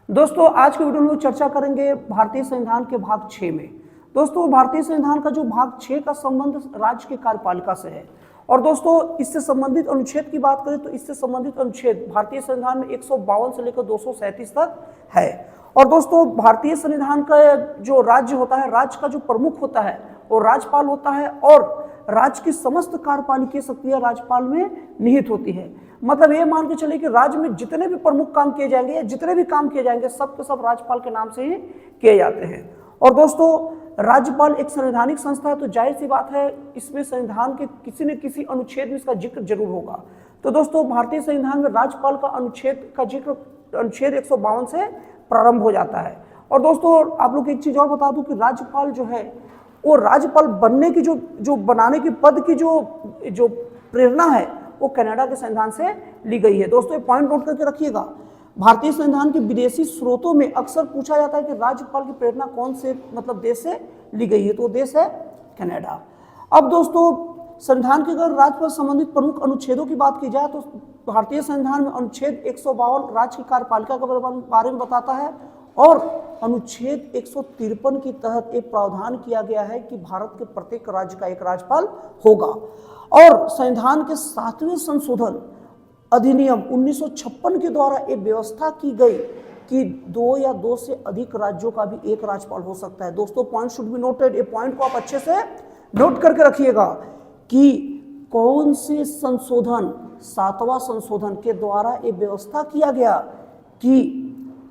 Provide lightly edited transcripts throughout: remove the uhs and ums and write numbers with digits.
दोस्तों आज की वीडियो में चर्चा करेंगे भारतीय संविधान के भाग 6 में। दोस्तों भारतीय संविधान का जो भाग 6 का संबंध राज्य की कार्यपालिका से है और दोस्तों इससे संबंधित अनुच्छेद की बात करें तो इससे संबंधित अनुच्छेद भारतीय संविधान में 152 से लेकर 237 तक है। और दोस्तों भारतीय संविधान का जो राज्य होता है, राज्य का जो प्रमुख होता है वो राज्यपाल होता है और राज्य की समस्त कार्यपालिकीय शक्तियां राज्यपाल में निहित होती है। मतलब ये मान के चलिए कि राज्य में जितने भी प्रमुख काम किए जाएंगे या जितने भी काम किए जाएंगे सब के सब राज्यपाल के नाम से ही किए जाते हैं। और दोस्तों राज्यपाल एक संवैधानिक संस्था है तो जाहिर सी बात है इसमें संविधान के किसी न किसी अनुच्छेद में इसका जिक्र जरूर होगा। तो दोस्तों भारतीय संविधान में राज्यपाल का अनुच्छेद का जिक्र अनुच्छेद 152 से प्रारंभ हो जाता है। और दोस्तों आप लोग एक चीज और बता दूं कि राज्यपाल जो है वो राज्यपाल बनने की जो बनाने की पद की जो प्रेरणा है वो कनाडा के संविधान से ली गई है। दोस्तों ये पॉइंट नोट करके रखिएगा। भारतीय संविधान के विदेशी स्रोतों में अक्सर पूछा जाता है कि राज्यपाल की प्रेरणा कौन से देश से ली गई है, तो देश है कनाडा। अब दोस्तों संविधान के अगर राज्यपाल संबंधित प्रमुख अनुच्छेदों की बात की जाए तो भारतीय संविधान में अनुच्छेद 152 राज्य की कार्यपालिका के बारे में बताता है और अनुच्छेद 153 के तहत एक प्रावधान किया गया है कि भारत के प्रत्येक राज्य का एक राज्यपाल होगा। और संविधान के 7वें संशोधन अधिनियम 1956 के द्वारा एक व्यवस्था की गई कि 2 या 2 से अधिक राज्यों का भी एक राज्यपाल हो सकता है। दोस्तों पॉइंट शुड बी नोटेड, ये पॉइंट को आप अच्छे से नोट करके रखिएगा कि कौन से संशोधन 7वां संशोधन के द्वारा एक व्यवस्था किया गया कि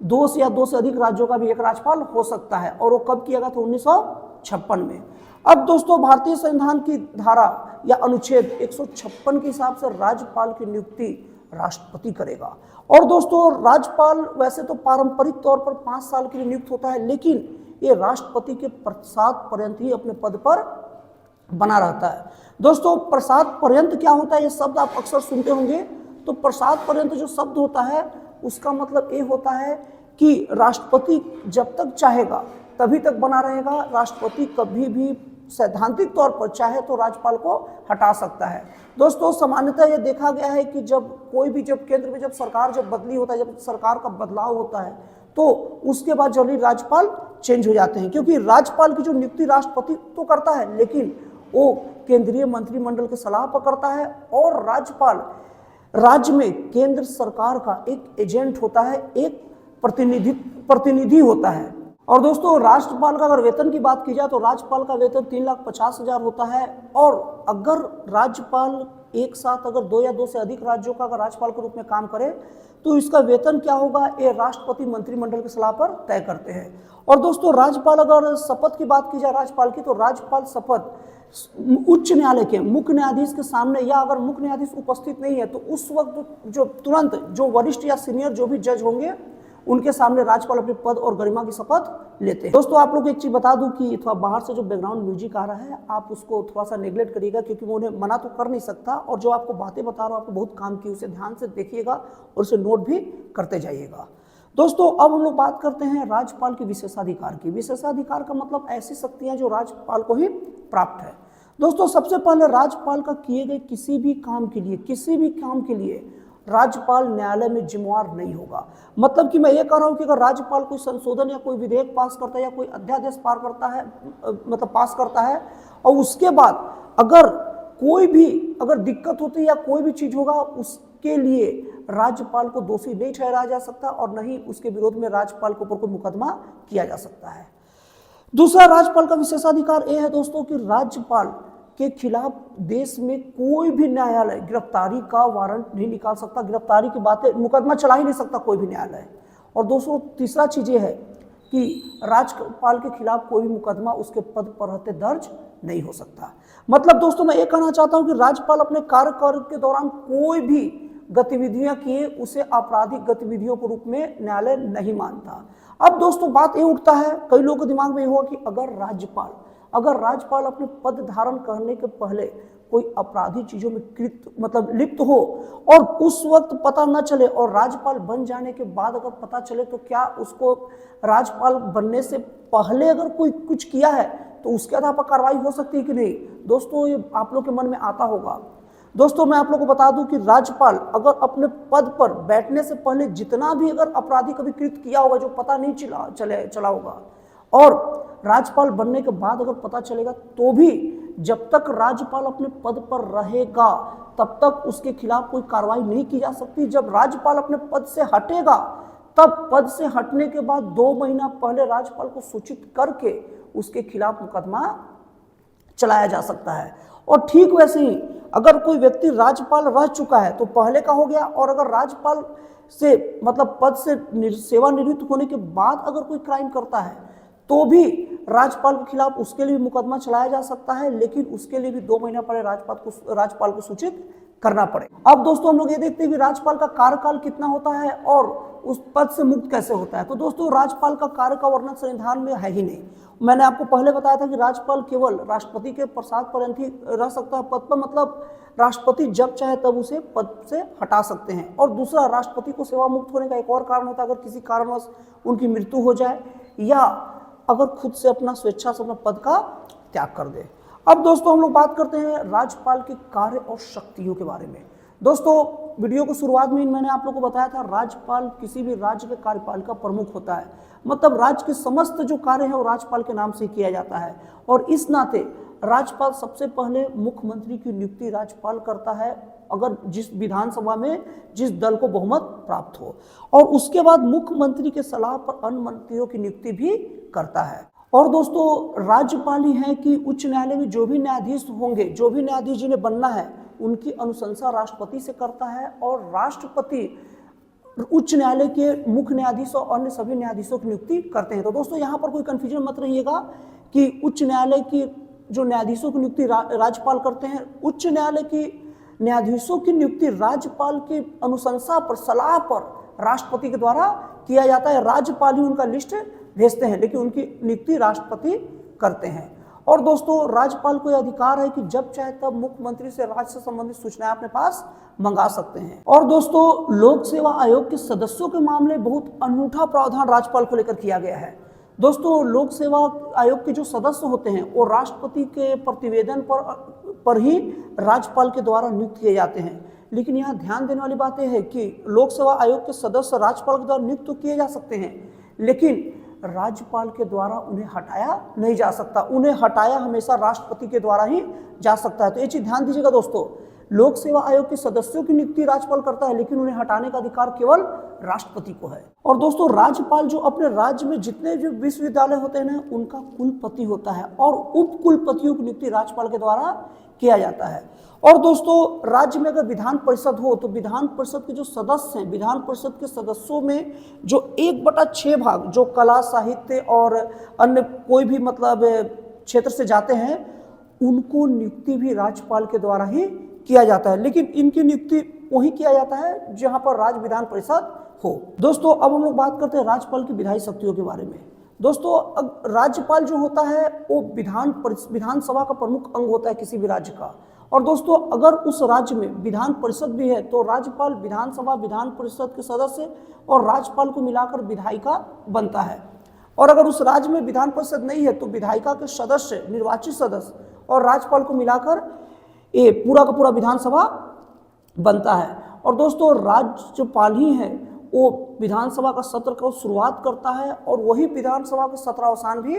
2 या 2 से अधिक राज्यों का भी एक राज्यपाल हो सकता है और वो कब किया गया था 1956 में। अब दोस्तों भारतीय संविधान की धारा या अनुच्छेद 156 के हिसाब से राज्यपाल की नियुक्ति राष्ट्रपति करेगा। और दोस्तों राज्यपाल वैसे तो पारंपरिक तौर पर 5 साल के लिए नियुक्त होता है लेकिन ये राष्ट्रपति के प्रसाद पर्यंत ही अपने पद पर बना रहता है। दोस्तों प्रसाद पर्यंत क्या होता है ये शब्द आप अक्सर सुनते होंगे। तो प्रसाद पर्यंत जो शब्द होता है उसका मतलब ये होता है कि राष्ट्रपति जब तक चाहेगा तभी तक बना रहेगा। राष्ट्रपति कभी भी सैद्धांतिक तौर पर चाहे तो राज्यपाल को हटा सकता है। दोस्तों सामान्यतः ये देखा गया है कि जब केंद्र में जब सरकार बदली होता है, जब सरकार का बदलाव होता है तो उसके बाद जल्दी राज्यपाल चेंज हो जाते हैं क्योंकि राज्यपाल की जो नियुक्ति राष्ट्रपति तो करता है लेकिन वो केंद्रीय मंत्रिमंडल की सलाह पर करता है और राज्यपाल राज्य में केंद्र सरकार का एक एजेंट होता है, एक प्रतिनिधि होता है। और दोस्तों राज्यपाल का अगर वेतन की बात की जाए तो राज्यपाल का वेतन 3,50,000 होता है। और अगर राज्यपाल एक साथ अगर 2 या 2 से अधिक राज्यों का अगर राज्यपाल के रूप में काम करे तो इसका वेतन क्या होगा ये राष्ट्रपति मंत्रिमंडल की सलाह पर तय करते हैं। और दोस्तों राज्यपाल अगर शपथ की बात की जाए राज्यपाल की तो राज्यपाल शपथ उच्च न्यायालय के मुख्य न्यायाधीश के सामने या अगर मुख्य न्यायाधीश उपस्थित नहीं है तो उस वक्त जो तुरंत जो वरिष्ठ या सीनियर जो भी जज होंगे उनके सामने राज्यपाल अपने पद और गरिमा की शपथ लेते हैं। दोस्तों आप लोग एक चीज बता दूं कि थोड़ा बाहर से जो बैकग्राउंड म्यूजिक आ रहा है आप उसको थोड़ा सा नेग्लेक्ट करिएगा क्योंकि मैं उन्हें मना तो कर नहीं सकता और जो आपको बातें बता रहा हूं आपको बहुत काम की उसे ध्यान से देखिएगा और उसे नोट भी करते जाइएगा। दोस्तों अब हम लोग बात करते हैं राज्यपाल के विशेषाधिकार की। विशेषाधिकार का मतलब ऐसी शक्तियां जो राज्यपाल को ही प्राप्त है। दोस्तों सबसे पहले राज्यपाल का किए गए किसी भी काम के लिए राज्यपाल न्यायालय में जिम्मेवार नहीं होगा। मतलब कि मैं ये कह रहा हूं कि अगर राज्यपाल कोई संशोधन या कोई विधेयक पास करता है या कोई अध्यादेश पास करता है और उसके बाद अगर कोई भी अगर दिक्कत होती है या कोई भी चीज होगा उसके लिए राज्यपाल को दोषी नहीं ठहराया जा सकता और न ही उसके विरोध में राज्यपाल के ऊपर कोई मुकदमा किया जा सकता है। दूसरा राज्यपाल का विशेषाधिकार यह है दोस्तों कि राज्यपाल के खिलाफ देश में कोई भी न्यायालय गिरफ्तारी का वारंट नहीं निकाल सकता, गिरफ्तारी की बातें मुकदमा चला ही नहीं सकता कोई भी न्यायालय। और दोस्तों तीसरा चीज ये है कि राज्यपाल के खिलाफ कोई भी मुकदमा उसके पद पर रहते दर्ज नहीं हो सकता। मतलब दोस्तों मैं ये कहना चाहता हूं कि राज्यपाल अपने कार्यकाल के दौरान कोई भी गतिविधियां किए उसे आपराधिक गतिविधियों के रूप में न्यायालय नहीं मानता। अब दोस्तों बात ये उठता है कई लोगों के दिमाग में ये हुआ कि अगर राज्यपाल अपने पद धारण करने के पहले कोई अपराधी चीजों में लिप्त हो और उस वक्त पता न चले और राज्यपाल बन जाने के बाद अगर पता चले तो क्या उसको राज्यपाल बनने से पहले अगर कोई कुछ किया है तो उसके आधार पर कार्रवाई हो सकती है कि नहीं। दोस्तों ये आप लोग के मन में आता होगा दोस्तों मैं आप लोगों को बता दूं कि राज्यपाल अगर अपने पद पर बैठने से पहले जितना भी अगर आपराधिक अभी कृत किया होगा जो पता नहीं चला होगा, और राज्यपाल बनने के बाद अगर पता चलेगा, तो भी जब तक राज्यपाल अपने पद पर रहेगा तब तक उसके खिलाफ कोई कार्रवाई नहीं की जा सकती। जब राज्यपाल अपने पद से हटेगा, तब पद से हटने के बाद 2 महीना पहले राज्यपाल को सूचित करके उसके खिलाफ मुकदमा चलाया जा सकता है। और ठीक वैसे ही अगर कोई व्यक्ति राज्यपाल रह चुका है तो पहले का हो गया, और अगर राज्यपाल से मतलब पद से सेवानिवृत्त होने के बाद अगर कोई क्राइम करता है तो भी राज्यपाल के खिलाफ उसके लिए मुकदमा चलाया जा सकता है, लेकिन उसके लिए भी 2 महीना पहले राज्यपाल को सूचित करना पड़े। अब दोस्तों हम लोग ये देखते हैं कि राज्यपाल का कार्यकाल कितना होता है और उस पद से मुक्त कैसे होता है। तो दोस्तों राज्यपाल का कार्य का वर्णन संविधान में है ही नहीं। मैंने आपको पहले बताया था कि राज्यपाल केवल राष्ट्रपति के प्रसाद पर्यंत ही रह सकता है पद पर, मतलब राष्ट्रपति जब चाहे तब उसे पद से हटा सकते हैं। और दूसरा, राष्ट्रपति को सेवा मुक्त होने का एक और कारण होता है, अगर किसी कारणवश उनकी मृत्यु हो जाए या अगर खुद से अपना स्वेच्छा से अपना पद का त्याग कर दे। अब दोस्तों हम लोग बात करते हैं राज्यपाल के कार्य और शक्तियों के बारे में। दोस्तों वीडियो को शुरुआत में मैंने आप लोगों को बताया था, राज्यपाल किसी भी राज्य के कार्यपालिका प्रमुख होता है, मतलब राज्य के समस्त जो कार्य है वो राज्यपाल के नाम से किया जाता है। और इस नाते राज्यपाल सबसे पहले मुख्यमंत्री की नियुक्ति राज्यपाल करता है, अगर जिस विधानसभा में जिस दल को बहुमत प्राप्त हो, और उसके बाद मुख्यमंत्री के सलाह पर अन्य मंत्रियों की नियुक्ति भी करता है। और दोस्तों राज्यपाल ही है कि उच्च न्यायालय में जो भी न्यायाधीश होंगे, जो भी न्यायाधीश जिन्हें बनना है, उनकी अनुशंसा राष्ट्रपति से करता है, और राष्ट्रपति उच्च न्यायालय के मुख्य न्यायाधीश और अन्य सभी न्यायाधीशों की नियुक्ति करते हैं। तो दोस्तों यहाँ पर कोई कंफ्यूजन मत रहिएगा कि उच्च न्यायालय की जो न्यायाधीशों की नियुक्ति राज्यपाल करते हैं, उच्च न्यायालय की न्यायाधीशों की नियुक्ति राज्यपाल की अनुशंसा पर, सलाह पर राष्ट्रपति के द्वारा किया जाता है। राज्यपाल ही उनका लिस्ट भेजते हैं, लेकिन उनकी नियुक्ति राष्ट्रपति करते हैं। और दोस्तों राज्यपाल को यह अधिकार है कि जब चाहे तब मुख्यमंत्री से राज्य से संबंधित सूचनाएं अपने पास मंगा सकते हैं। और दोस्तों लोक सेवा आयोग के सदस्यों के मामले बहुत अनूठा प्रावधान राज्यपाल को लेकर किया गया है। दोस्तों लोक सेवा आयोग के जो सदस्य होते हैं वो राष्ट्रपति के प्रतिवेदन पर ही राज्यपाल के द्वारा नियुक्त किए जाते हैं। लेकिन यहाँ ध्यान देने वाली बात यह है कि लोक सेवा आयोग के सदस्य राज्यपाल के द्वारा नियुक्त तो किए जा सकते हैं, लेकिन राज्यपाल के द्वारा उन्हें हटाया नहीं जा सकता। उन्हें हटाया हमेशा राष्ट्रपति के द्वारा ही जा सकता है। तो ये चीज ध्यान दीजिएगा दोस्तों, लोक सेवा आयोग के सदस्यों की नियुक्ति राज्यपाल करता है, लेकिन उन्हें हटाने का अधिकार केवल राष्ट्रपति को है। और दोस्तों राज्यपाल जो अपने राज्य में जितने जो विश्वविद्यालय होते हैं ना, उनका कुलपति होता है, और उप कुलपतियों की नियुक्ति राज्यपाल के द्वारा किया जाता है। और दोस्तों राज्य में अगर विधान परिषद हो तो विधान परिषद के जो सदस्य हैं, विधान परिषद के सदस्यों में जो 1/6 भाग जो कला, साहित्य और अन्य कोई भी मतलब क्षेत्र से जाते हैं, उनको नियुक्ति भी राज्यपाल के द्वारा ही किया जाता है। लेकिन इनकी नियुक्ति वही किया जाता है जहां पर राज्य विधान परिषद हो। दोस्तों अब हम लोग बात करते हैं राज्यपाल की विधायी शक्तियों के बारे में। दोस्तों राज्यपाल जो होता है वो विधानसभा का प्रमुख अंग होता है किसी भी राज्य का। और दोस्तों अगर उस राज्य में विधान परिषद भी है तो राज्यपाल विधानसभा, विधान परिषद के सदस्य और राज्यपाल को मिलाकर विधायिका बनता है। और अगर उस राज्य में विधान परिषद नहीं है तो विधायिका के सदस्य, निर्वाचित सदस्य और राज्यपाल को मिलाकर ये पूरा का पूरा विधानसभा बनता है। और दोस्तों राज्यपाल ही है वो विधानसभा का सत्र को शुरुआत करता है और वही विधानसभा का सत्रावसान भी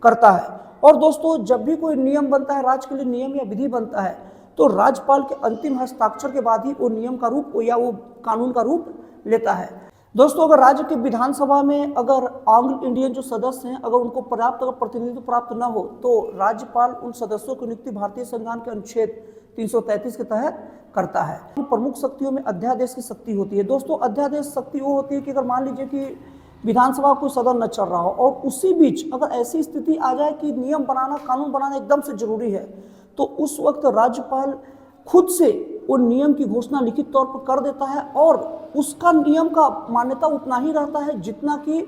करता है। और दोस्तों जब भी कोई नियम बनता है, राज्य के लिए नियम या विधि बनता है, तो राज्यपाल के अंतिम हस्ताक्षर के बाद ही वो नियम का रूप या वो कानून का रूप लेता है। दोस्तों अगर राज्य के विधानसभा में अगर एंग्लो इंडियन जो सदस्य हैं, अगर उनको पर्याप्त अगर प्रतिनिधित्व प्राप्त न हो तो राज्यपाल उन सदस्यों की नियुक्ति भारतीय संविधान के अनुच्छेद 333 के तहत करता है। प्रमुख शक्तियों में अध्यादेश की शक्ति होती है। दोस्तों अध्यादेश शक्ति वो होती है कि अगर मान लीजिए कि विधानसभा कोई सदन न चल रहा हो और उसी बीच अगर ऐसी स्थिति आ जाए कि नियम बनाना, कानून बनाना एकदम से जरूरी है, तो उस वक्त राज्यपाल खुद से वो नियम की घोषणा लिखित तौर पर कर देता है और उसका नियम का मान्यता उतना ही रहता है जितना कि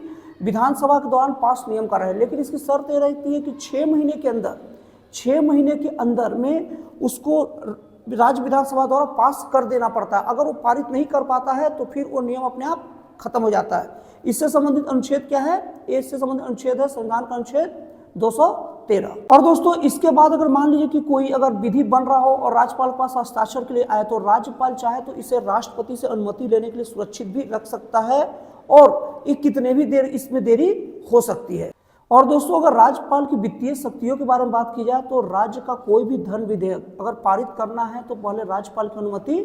विधानसभा के दौरान पास नियम का रहे। लेकिन इसकी शर्त ये रहती है कि 6 महीने के अंदर में उसको राज्य विधानसभा द्वारा पास कर देना पड़ता है। अगर वो पारित नहीं कर पाता है तो फिर वो नियम अपने आप खत्म हो जाता है। इससे संबंधित अनुच्छेद क्या है? इससे संबंधित अनुच्छेद है संविधान का अनुच्छेद 13। और दोस्तों इसके बाद अगर मान लीजिए कि कोई अगर विधि बन रहा हो और राज्यपाल के पास हस्ताक्षर के लिए आए तो राज्यपाल चाहे तो इसे राष्ट्रपति से अनुमति लेने के लिए सुरक्षित भी रख सकता है और ये कितने भी देर इसमें देरी हो सकती है। और दोस्तों अगर राज्यपाल की वित्तीय शक्तियों के बारे में बात की जाए तो राज्य का कोई भी धन विधेयक अगर पारित करना है तो पहले राज्यपाल की अनुमति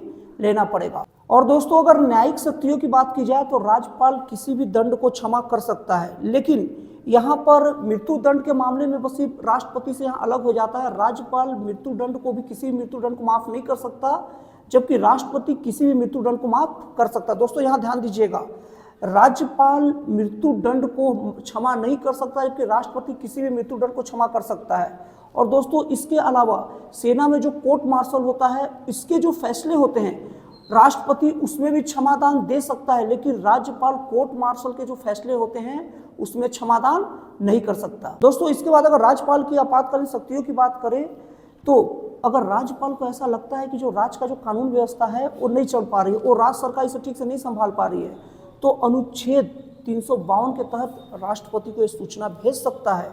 लेना पड़ेगा। और दोस्तों अगर न्यायिक शक्तियों की बात की जाए तो राज्यपाल किसी भी दंड को क्षमा कर सकता है, लेकिन यहाँ पर मृत्यु दंड के मामले में बस सिर्फ राष्ट्रपति से यहाँ अलग हो जाता है। राज्यपाल मृत्यु दंड को भी किसी भी मृत्यु दंड को माफ नहीं कर सकता, जबकि राष्ट्रपति किसी भी मृत्यु दंड को माफ कर सकता है। दोस्तों यहाँ ध्यान दीजिएगा, राज्यपाल मृत्यु दंड को क्षमा नहीं कर सकता, जबकि राष्ट्रपति किसी भी मृत्यु दंड को क्षमा कर सकता है। और दोस्तों इसके अलावा सेना में जो कोर्ट मार्शल होता है, इसके जो फैसले होते हैं राष्ट्रपति उसमें भी क्षमादान दे सकता है, लेकिन राज्यपाल कोर्ट मार्शल के जो फैसले होते हैं उसमें क्षमादान नहीं कर सकता। दोस्तों इसके बाद अगर राज्यपाल की आपातकालीन शक्तियों की बात करें तो अगर राज्यपाल को ऐसा लगता है कि जो राज्य का जो कानून व्यवस्था है वो नहीं चल पा रही है और राज्य सरकार इसे ठीक से नहीं संभाल पा रही है, तो अनुच्छेद 352 के तहत राष्ट्रपति को यह सूचना भेज सकता है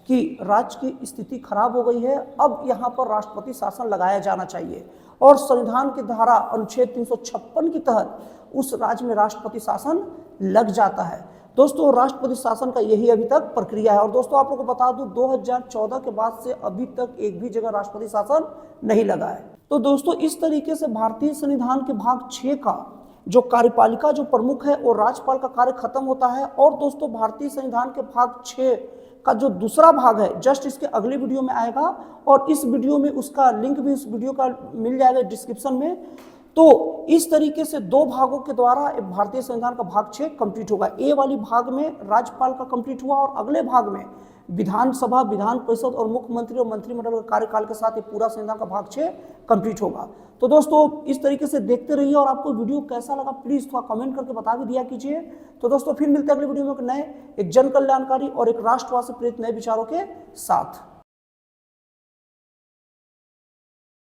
कि राज्य की स्थिति खराब हो गई है, अब यहाँ पर राष्ट्रपति शासन लगाया जाना चाहिए। और संविधान की धारा अनुच्छेद 356 के तहत उस राज्य में राष्ट्रपति शासन लग जाता है। दोस्तों राष्ट्रपति शासन का यही अभी तक प्रक्रिया है। और दोस्तों आप लोगों को बता दूं 2014 के बाद से अभी तक एक भी जगह राष्ट्रपति शासन नहीं लगा है। तो दोस्तों इस तरीके से भारतीय संविधान के भाग 6 का जो कार्यपालिका जो प्रमुख है और राज्यपाल का कार्य खत्म होता है। और दोस्तों भारतीय संविधान के भाग 6 का जो दूसरा भाग है जस्ट इसके अगले वीडियो में आएगा और इस वीडियो में उसका लिंक भी उस वीडियो का मिल जाएगा डिस्क्रिप्शन में। तो इस तरीके से दो भागों के द्वारा भारतीय संविधान का भाग 6 कंप्लीट होगा। ए वाली भाग में राज्यपाल का कंप्लीट हुआ और अगले भाग में विधानसभा, विधान परिषद और मुख्यमंत्री और मंत्रिमंडल के कार्यकाल के साथ ये पूरा संविधान का भाग 6 कंप्लीट होगा। तो दोस्तों इस तरीके से देखते रहिए और आपको वीडियो कैसा लगा प्लीज थोड़ा कमेंट करके बता भी दिया कीजिए। तो दोस्तों फिर मिलते हैं अगले वीडियो में एक नए, एक जन कल्याणकारी और एक राष्ट्रवाद से प्रेरित नए विचारों के साथ।